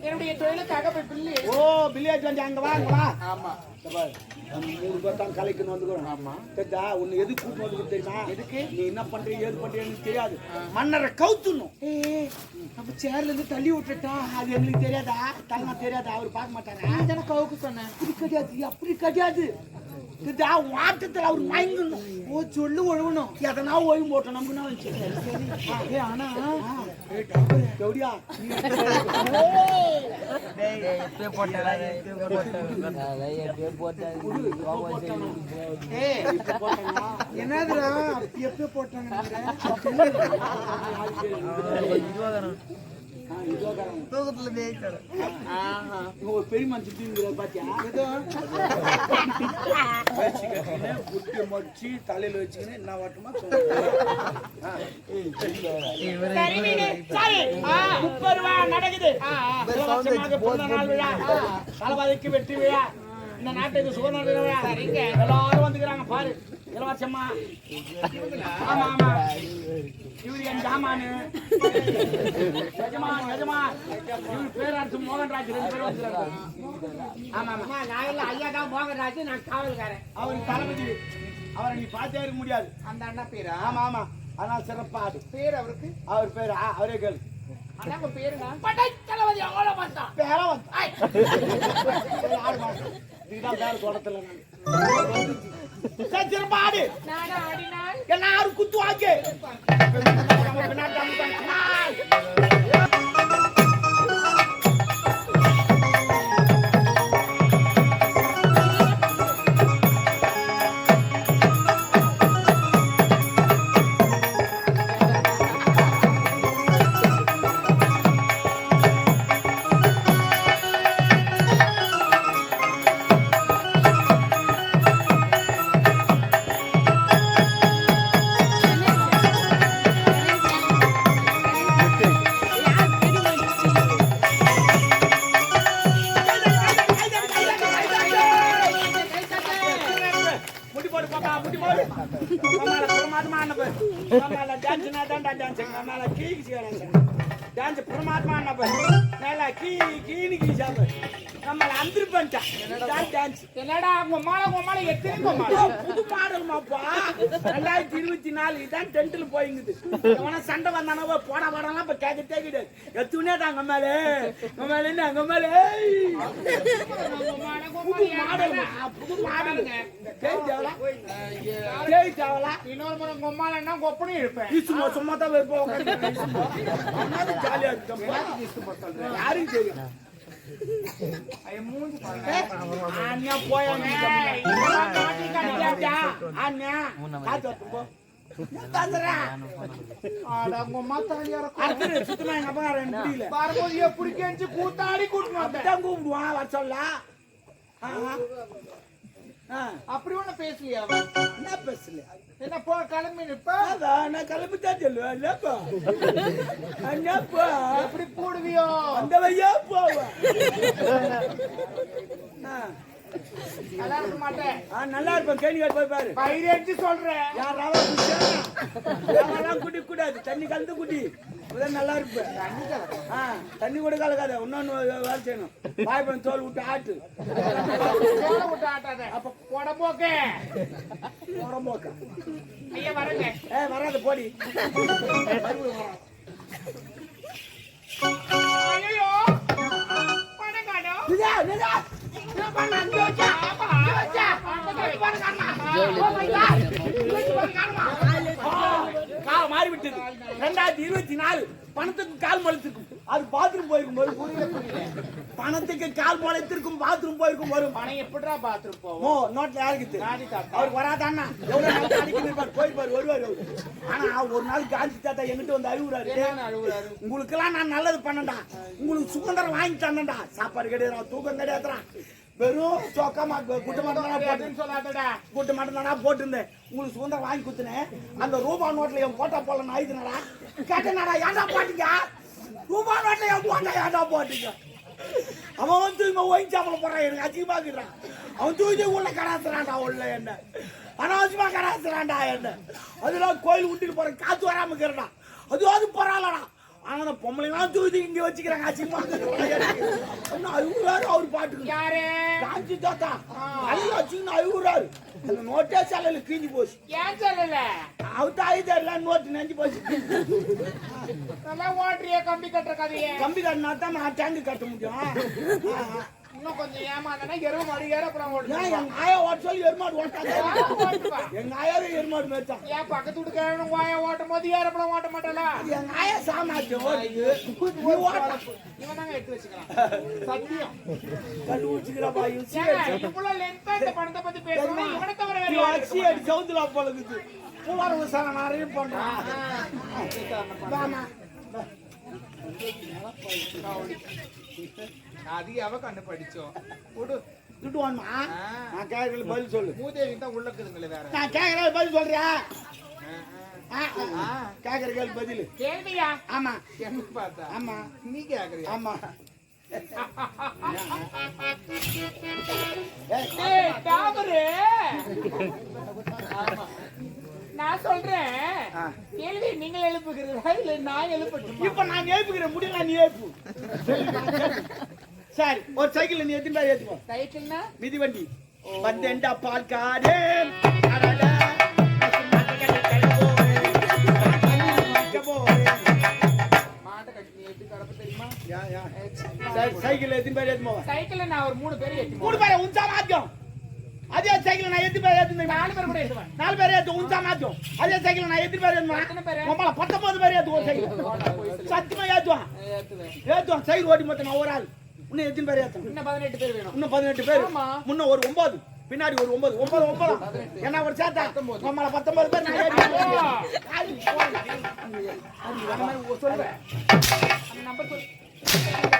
என்னுடைய தொழிலுக்காக போய் பில்லி பில்லியாச்சு வந்து அங்க வா ஆமா கலைக்கணும் வந்துக்கிறோம் ஆமா உன்னை எது கூட்டு வந்து தெரியுமா எதுக்கு நீ என்ன பண்றீங்க ஏது பண்றீங்கன்னு தெரியாது மன்னரை கவுத்துணும் அப்ப சேர்ல இருந்து தள்ளி விட்டுட்டா அது எங்களுக்கு தெரியாதா தலை தெரியாதா அவரு பார்க்க மாட்டாரா கவுக்கு சொன்னேன் அப்படி கிடையாது வாட்டத்துல அவர் மயங்கணும் சொல்லு ஒழுகணும் எதனா ஓய்வு போட்டோம் நமக்கு சரி ஆனா எப்படியா என்னதுடா எப்ப போட்டாங்க பெரிய மனுஷன் பாத்தியா குட்டி மடிச்சு தலையில வச்சுக்கின்னு என்ன வாட்டமா 30 ரூபா நடக்குது தலவாதிக்கு வெற்றி விழா இந்த நாட்டுக்கு சுதந்திர விழா எல்லாரும் வந்துக்கிறாங்க பாரு இளவரசம்மா ஆமா ஆமா இவரு என் ஜாமானு எஜமான் இவரு பேரரசு மோகன்ராஜ் 2 பேரும் வந்துக்கிறாங்க ஆமா ஆமா நான் ஐயா தான் மோகன்ராஜ் நான் காவல்காரன் அவருக்கு தளபதி அவரை நீ பார்த்தே இருக்க முடியாது அந்த அண்ணா பேரா ஆமா ஆமா அதனால சிறப்பா அது பேர் அவருக்கு அவர் பேரு அவரே கேளு அண்ணா பேருங்க படை தளபதி அவ்வளவு பார்த்தா பேர வந்து இதுதான் பேர தோட்டத்துல சத்திரபாடு எல்லாரும் குத்துவாங்க परमात्मा நம்மள அந்திரி பண்ணிட்டா டான்ஸ் என்னடா உம்மால எத்தனை புது மாடல் மாப்பா 2024 இதான் டென்ட்ல போயிங்குது அவன சண்டை வந்தானோ போடா போடலாம் இப்ப கேக்கட்டே கிடையாது எத்துனே தான் அங்க மேலே புது மாடல் தேய் தேவலா இன்னொரு முறை உம்மாலன்னா கொப்பனே இருப்பேன் சும்மா தான் வைப்போம் ஜாலியா இருக்கும் யாரும் தெரியும் அண்ணா போயா கூத்தாடி கூப்பிடுவான் வர சொல்ல அப்படி ஒண்ணு பேசலையா என்ன பேசல என்ன போ கிளம்பி நிப்பா நான் கிளம்பித்தான் சொல்லுவேன் எப்படி போடுவியோ அந்த வையா போவா நல்லா இருக்க மாட்டேன் நல்லா இருப்பேன் கேள்வி போய் பாரு பயிரேச்சு சொல்றேன் யாரெல்லாம் குடி கூடாது தண்ணி கலந்து குடி நல்லா இருப்பேன் தண்ணி கூட கலக்காத இன்னொன்னு வேலை செய்யணும் வாய்ப்பன் தோல் விட்டு ஆட்டு விட்டு ஆட்டாத அப்ப உடம்போக்க ஐயா வரங்க வராது போடி ஐயோ மாறிவிட்டது 2024 பணத்துக்கு கால் முளைத்திருக்கும் அது பாத்ரூம் போயிருக்கும் பணத்துக்கு கால் முளைத்திருக்கும் பாத்ரூம் போயிருக்கும் வரும் பணம் எப்படிடா பாத்ரூம் போவோம் நோட்ல யாருக்கு அவருக்கு வராதாண்ணா எவ்வளவு அடிக்க போயிருப்பாரு வருவாரு ஆனா ஒரு நாள் காந்தி தாத்தா எங்கிட்ட வந்து அழுகுறாரு உங்களுக்கு எல்லாம் நான் நல்லது பண்ணண்டா உங்களுக்கு சுதந்திரம் வாங்கி தந்தேன்டா சாப்பாடு கிடையாது தூக்கம் கிடையாதுறான் வெறும் சொக்கமா குட்டு மட்டும் தானா போட்டுருந்தேன் உங்களுக்கு சுதந்திரம் வாங்கி குத்துனேன் அந்த ரூபா நோட்ல என் போட்டா போல நான் ஆயுதுனடா கேட்டேனடா ஏன்டா பாட்டீங்க ஓட்டையா போட்டா ஏன்டா போட்டீங்க? அவன் வந்து இவன் ஒயின் சாப்பிட போறான், எனக்கு அதிகமா இருக்கிறான். அவன் தூக்கி உள்ள கடாசுறான்டா, உள்ள என்ன அனாவசியமா கடாசுறான்டா என்ன. அதெல்லாம் கோயில் விட்டுட்டு போறேன், காத்து வராம இருக்கிறடா. அது பரவாயில்லடா. ஆனா பொம்பளைங்களாம் தூக்கி இங்க வச்சுக்கிறாங்க, அதிகமா அழுகுறாரு. அவர் பாட்டுக்கு யாரு காஞ்சி தாத்தா நல்லா வச்சுக்கணும் அழுகுறாரு. அந்த நோட்டே சாலையில கிழிஞ்சு போச்சு. ஏன் சொல்லல? அவத்தா இதெல்லாம் நோட்டு நெஞ்சு போச்சு. நல்லா ஓட்டுறிய கம்பி கட்டுற கதையே. கம்பி கட்டினா தான் நான் டேங்கு கட்ட முடியும். இன்னும் கொஞ்சம் ஏமாந்தனா எருவு மாடு ஏறப்புறம் ஓடுறேன். எங்க ஆயா ஓட்ட சொல்லி எருமாடு ஓட்டாங்க. எங்க ஆயாவே எருமாடு மேய்ச்சான். ஏன் பக்கத்து வீட்டுக்காரனு வாய ஓட்டும் போது ஏறப்புறம் ஓட்ட மாட்டல? எங்க ஆயா சாமாத்தியம் ஓடுது. இவன் தாங்க எடுத்து வச்சுக்கலாம். சத்தியம் கண்டுபிடிச்சுக்கிறப்பா இவ்வளவு லென்த்தா இந்த பணத்தை பத்தி பேசுறோம். இவனை தவிர வேற யாரு அச்சி அடி சவுந்துலா பழகுது. பூவார விசாரணை நிறைய பண்றான். அதிகாவ கண்டு படிச்சோம். திட்டுவான்மா? நான் கேட்கறது பதில் சொல்லு. மூதேவி தான் உள்ள இருக்குதுங்களே வேற. நான் கேட்கறது பதில் சொல்றியா? கேட்கற கேள்வி பதில். கேள்வியா? ஆமா. என்ன பார்த்தா? ஆமா. நீ கேக்குறியா? ஆமா. ஏய் டாபரே. நான் சொல்றேன். கேள்வி நீங்கள் எழுப்புகிறீர்களா இல்ல நான் எழுப்பட்டுமா? இப்ப நான் எழுப்புகிறேன், முடியல நீ எழுப்பு. சரி, ஒரு சைக்கிள் நீ எத்தனை பேர் ஏத்துக்கோ? சைக்கிள்னா மிதிவண்டி. வந்தேன்டா பால்காரே சைக்கிள் எத்தனை பேர் ஏத்துமோ? சைக்கிள்ல நான் ஒரு 3 பேர் ஏத்துவேன். 3 பேர் உன்சா மாத்தியம். அதே சைக்கிள் நான் எத்தனை பேர் ஏத்துவேன்? 4 பேர் கூட ஏத்துவேன். 4 பேர் ஏத்து உன்சா மாத்தியம். அதே சைக்கிள் நான் எத்தனை பேர் ஏத்துவேன்? எத்தனை பேர்? உங்கள 19 பேர் ஏத்துவோம் சைக்கிள். சத்தியமா ஏத்துவான். ஏத்துவான் சைக்கிள் ஓட்டி மொத்தம் நான் ஒரு ஆள். இன்னும் எத்தனை பேர் ஏத்துவேன்? இன்னும் 18 பேர் வேணும். இன்னும் 18 பேர். முன்ன ஒரு 9, பின்னாடி ஒரு 9 என்ன ஒரு சேர்த்தா நம்மள 19 பேர் நான் ஏத்துவேன். சொல்லுவேன். அந்த நம்பர் சொல்லு.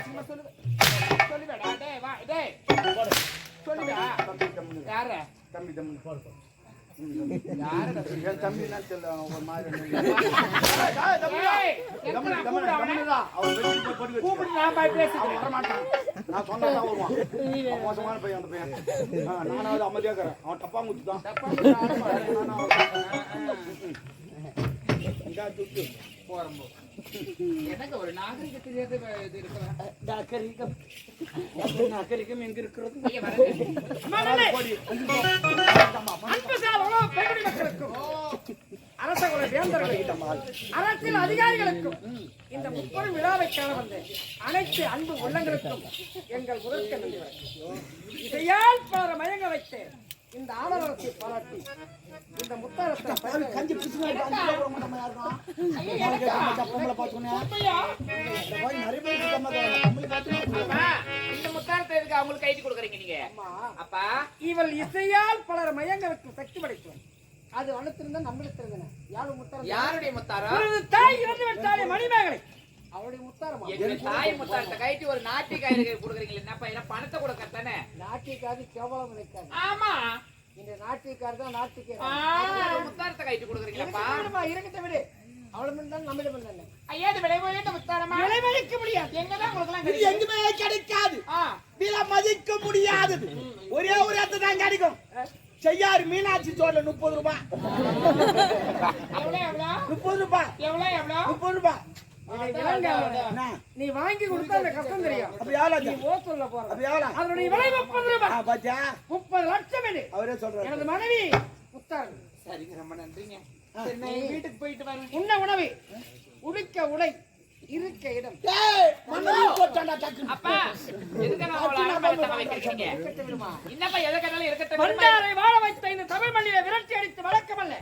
சும்மா சொல்லு. சொல்லுடா டேய் வா டேய். சொல்லுடா. யார? தம்பி யார? என் தம்பி என்ன தெரியல ஒரு மாதிரி ஏய் கூப்பிடு நான் போய் பேசுறேன். வர மாட்டான். நான் சொன்னா தான் வருவான். மோசமான பையன் அந்த பையன். நானாவது அமைதியா இருக்கறேன். அவன் டப்பா முத்துதான். போறம்போ எனக்கு ஒரு நாகரிகத்தில் இது இருக்கிறேன். நாகரிகம் எங்க இருக்கிறது? அரச குல வேந்தர்களுக்கும் அரசியல் அதிகாரிகளுக்கும் இந்த 30 விழாவை காண வந்த அனைத்து அன்பு உள்ளங்களுக்கும் எங்கள் முதற்க நன்றி. இதையால் பலர மயங்க வைத்து இந்த ஆனரசை பாராட்டி இந்த முத்தாரத்தை கஞ்சி பிடிச்சு இந்த முத்தாரத்தை எதுக்கு அவங்களுக்கு கைட்டு கொடுக்குறீங்க நீங்க? அப்பா இவள் இசையால் பலர் மயங்க வைக்கும் சக்தி படைக்கும். அது அனுத்திருந்தா நம்மளுக்கு இருந்தன. யாருடைய முத்தாரம்? தாய் இறந்து விட்டாலே மணிமேகலை அவருடைய முத்தாரமா? எங்க தாய் முத்தாரத்தை கைட்டி ஒரு நாட்டிக்காரி கொடுக்குறீங்களா? என்னப்பா என்ன பணத்தை கொடுக்கத்தானே? நாட்டிக்காரி கேவலம் நினைக்காது. ஆமா இந்த நாட்டிக்காரி தான் நாட்டிக்காரி. முத்தாரத்தை கைட்டி கொடுக்குறீங்களா? இருக்கத்தை விடு. அவ்வளவு தான் நம்மிடம் இல்லை. ஐயா இது விளைவுயர்ந்த முத்தாரமா? விளைவழிக்க முடியாது. எங்கதான் உங்களுக்கு எங்குமே கிடைக்காது. விலை மதிக்க முடியாதது. ஒரே ஒரு இடத்துல தான் கிடைக்கும். செய்யாறு மீனாட்சி சோழ 30 ரூபாய். 30 ரூபாய். 30 ரூபாய். நீ வாங்கி கொடுத்தா அந்த கஷ்டம் தெரியும். அப்ப எவ்வளவு? நீ ஓ சொல்ல போற. அப்ப எவ்வளவு? அதனுடைய விலை 30 ரூபாய். பாத்தியா? 30 லட்சம் இது. அவரே சொல்றாரு. எனது மனைவி முத்தாரன். சரிங்க ரொம்ப நன்றிங்க. நான் வீட்டுக்கு போயிட்டு வரேன். உண்ண உணவு, உடுக்க உடை, இருக்க இடம். டேய் மண்ணி போட்டாடா டக்கு. அப்பா எதுக்கு நான் அவளை அரமணத்தை வைக்கிறீங்க? என்னப்பா எதுக்கனால இருக்கட்டும். பண்டாரை வாழ வைத்த இந்த தமிழ் மண்ணிலே விரட்டி அடித்து வழக்கமல்ல.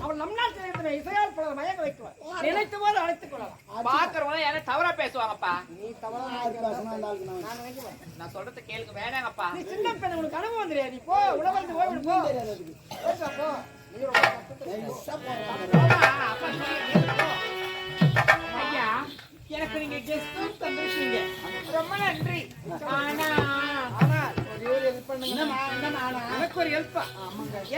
அவள் நம் நாட்டில் இருக்கிற இசையால் பலர் மயங்க வைக்குவார். நினைத்து போது அழைத்துக் கொள்ளலாம். பாக்குறவங்க யாரும் தவறா பேசுவாங்கப்பா. நீ தவறா பேசுனா நான் சொல்றத கேளுங்க வேணாங்கப்பா. நீ சின்ன பெண் உனக்கு அனுபவம் தெரியாது. நீ போ உலகத்துக்கு போய் போ. போ. நீ ரொம்ப ஐயா எனக்கு நீங்க கெஸ்ட் தந்திருக்கீங்க. ரொம்ப நன்றி. ஆனா ஒரே ஒரு ஹெல்ப் பண்ணுங்க. எனக்கு ஒரு ஹெல்ப்.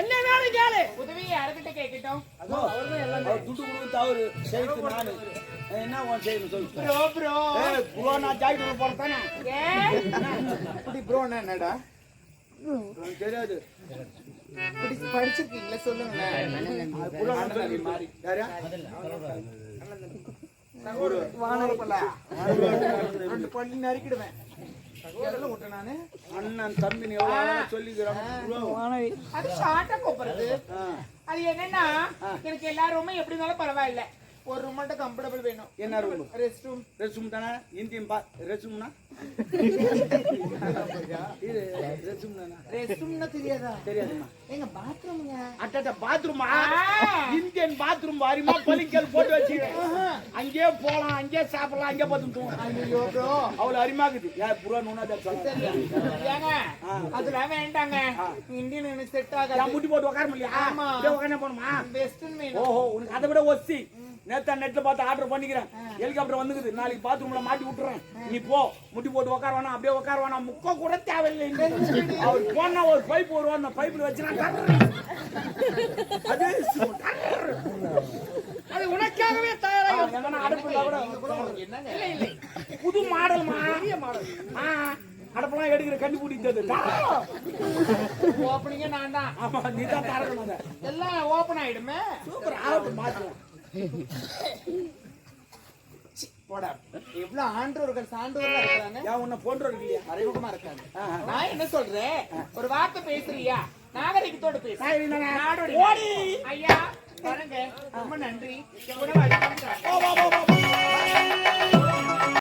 என்ன வேணும் கேளு. உதவி யார்கிட்ட கேட்கட்டும்? அவர்தான் எல்லாம் துட்டு கொடுத்து அவரு சேர்த்து நானு என்ன உன் செய்யணும் சொல்லு ப்ரோ ப்ரோ ஏய் ப்ரோ நான் ஜாக்கெட் போறதானே இப்படி ப்ரோனா என்னடா உனக்கு தெரியாது படிச்சிருக்கீங்களா சொல்லுங்களேன் ப்ரோ நான் சொல்லி மாறி யாரா ரெண்டு பண்ணி நறுக்கிடுவேன் விட்டேன் நானு அண்ணன் தம்பி எவ்வளவு சொல்லிக்கிறாங்க அது ஷார்ட்டா கூப்பிடுறது அது என்னன்னா எனக்கு எல்லா ரூமும் எப்படி இருந்தாலும் பரவாயில்ல ஒரு ரூம் மட்டும் கம்ஃபர்டபிள் வேணும் என்ன room rest room rest room தானே இந்தியன் ரெஸ்ட் ரூம்னா இது ரெஸ்ட் ரூம் தானே ரெஸ்ட் ரூம்னா தெரியாதா தெரியாதுமா எங்க பாத்ரூம்ங்க அட்டட்ட பாத்ரூமா இந்தியன் பாத்ரூம் வாரிமா பலிக்கல் போட்டு வச்சிருக்கேன் அங்கேயே போலாம் அங்கேயே சாப்பிடலாம் அங்கேயே பார்த்து தூங்கலாம் ஐயோ ப்ரோ அவ்வளவு அருமாக்குது யார் புறா நூனா ஏங்க அதெல்லாம் வேண்டாங்க இந்தியன் எனக்கு செட் ஆகாது முட்டி போட்டு உட்கார முடியா ஆமா. உட்கார போணுமா வெஸ்டர்ன் வேணும் ஓஹோ உனக்கு அதை விட ஒசி நேத்தா நெட்ல பார்த்து ஆர்டர் பண்ணிக்கிறேன் ஹெலிகாப்டர் வந்துக்குது நாளைக்கு பாத்ரூம்ல மாட்டி விட்டுறேன் நீ போ முட்டி போட்டு உட்கார வேணாம் அப்படியே உட்கார வேணாம் முக்க கூட தேவையில்லை அவர் போனா ஒரு பைப் வருவோம் அந்த பைப்ல வச்சுனா அது உனக்காகவே தயாராக அடுப்புல கூட என்னங்க இல்லை இல்லை புது மாடல் மாடல் அடுப்பெல்லாம் எடுக்கிற கண்டு பிடிச்சது ஓப்பனிங்கே நான் தான் ஆமா நீ தான் தரணும் அதை எல்லாம் ஓப்பன் ஆயிடுமே சூப்பர் ஆகட்டும் மாற்றலாம் போடா எவ்வளவு ஆண்டவர்கள் சான்றோர்களா இருக்காங்க ஏன் உன்னை போன்றவர்கள் இல்லையா அறிமுகமா இருக்காங்க நான் என்ன சொல்றேன் ஒரு வார்த்தை பேசுறியா நாகரிகத்தோட பேசு நாடோடி ஓடி ஐயா பாருங்க ரொம்ப நன்றி எவ்வளவு